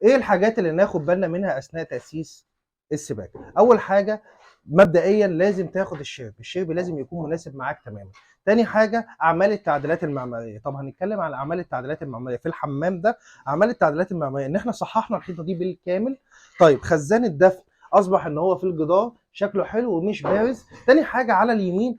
ايه الحاجات اللي ناخد بالنا منها اثناء تاسيس السباكه؟ اول حاجه مبدئيا لازم تاخد الشرب لازم يكون مناسب معاك تماما. تاني حاجه اعمال التعديلات المعماريه. طب هنتكلم على اعمال التعديلات المعماريه في الحمام ده. اعمال التعديلات المعماريه ان احنا صححنا الحيطه دي بالكامل. طيب خزان الدفن اصبح ان هو في الجدار شكله حلو ومش بارز. تاني حاجه على اليمين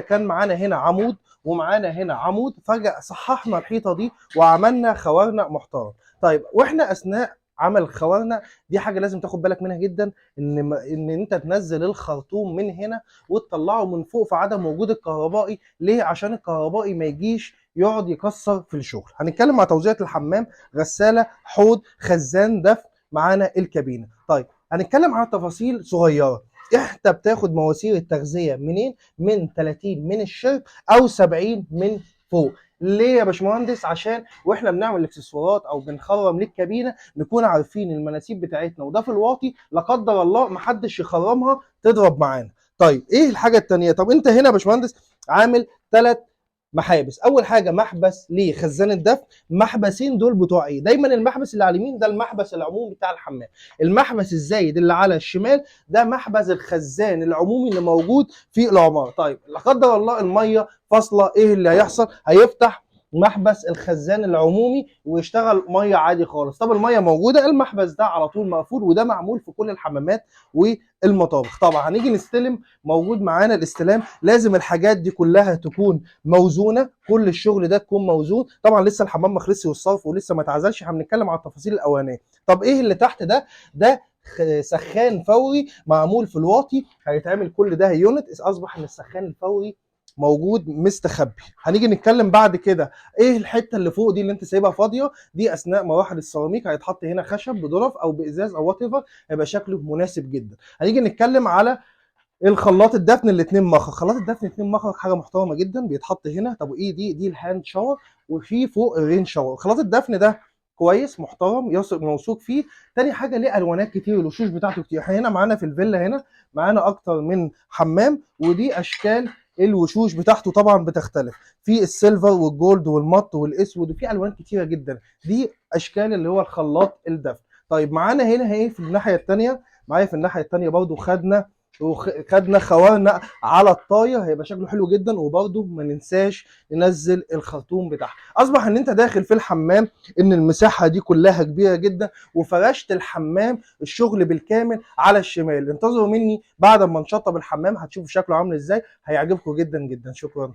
كان معانا هنا عمود ومعانا هنا عمود، فجاه صححنا الحيطه دي وعملنا خوارنا محترم. طيب واحنا اثناء عمل خوارنا دي حاجه لازم تاخد بالك منها جدا، ان انت تنزل الخرطوم من هنا وتطلعه من فوق في عدم وجود الكهربائي. ليه؟ عشان الكهربائي ما يجيش يقعد يكسر في الشغل. هنتكلم مع توزيعة الحمام: غسالة، حوض، خزان دفن، معانا الكابينة. طيب هنتكلم عن تفاصيل صغيرة. انت بتاخد مواسير التغذية منين؟ من 30 من الشرب او 70 من فوق. ليه يا باشمهندس؟ عشان واحنا بنعمل الاكسسوارات او بنخرم للكابينه نكون عارفين المناسيب بتاعتنا، وده في الواطي لا قدر الله محدش يخرمها تضرب معانا. طيب ايه الحاجه الثانيه؟ طب انت هنا يا باشمهندس عامل 3 محابس. اول حاجه محبس لخزان الدفن. محبسين دول بتوع ايه؟ دايما المحبس اللي على اليمين ده المحبس العمومي بتاع الحمام. المحبس الزايد اللي على الشمال ده محبس الخزان العمومي اللي موجود في العماره. طيب لا قدر الله الميه فاصله، ايه اللي هيحصل؟ هيفتح محبس الخزان العمومي ويشتغل ميه عادي خالص. طب الميه موجوده، المحبس ده على طول مقفول، وده معمول في كل الحمامات والمطابخ. طبعا هنيجي نستلم، موجود معانا الاستلام، لازم الحاجات دي كلها تكون موزونه، كل الشغل ده تكون موزون. طبعا لسه الحمام ما خلصش والصرف ولسه ما اتعزلش، هنتكلم على التفاصيل الاولانيه. طب ايه اللي تحت ده؟ ده سخان فوري معمول في الواطي، هيتعمل كل ده يونت. اصبح ان السخان الفوري موجود مستخبي. هنيجي نتكلم بعد كده ايه الحته اللي فوق دي اللي انت سايبها فاضيه دي؟ اثناء مراحل السيراميك هيتحط هنا خشب بظرف او بازاز او وات ايفر، هيبقى شكله مناسب جدا. هنيجي نتكلم على الخلاط الدفن الاثنين مخرج. خلاط الدفن 2 مخرج حاجه محترمه جدا، بيتحط هنا. طب ايه دي؟ دي الهاند شاور، وفي فوق الرين شاور. خلاط الدفن ده كويس محترم موثوق فيه. تاني حاجه ليه الوانات كتير، الوشوش بتاعته كتير. احنا هنا معانا في الفيلا هنا معانا اكتر من حمام، ودي اشكال الوشوش بتاعته طبعا بتختلف، في السيلفر والجولد والمط والاسود، وفي الوان كتيره جدا. دي اشكال اللي هو الخلاط الدفن. طيب معانا هنا ايه في الناحيه الثانيه؟ معايا في الناحيه الثانيه برضو خدنا خوارنا على الطاير، هيبقى شكله حلو جدا. وبرده ما ننساش ننزل الخرطوم بتاعها. اصبح ان انت داخل في الحمام ان المساحه دي كلها كبيره جدا، وفرشت الحمام الشغل بالكامل على الشمال. انتظروا مني بعد ما نشطب الحمام هتشوفوا شكله عامل ازاي، هيعجبكم جدا جدا. شكرا.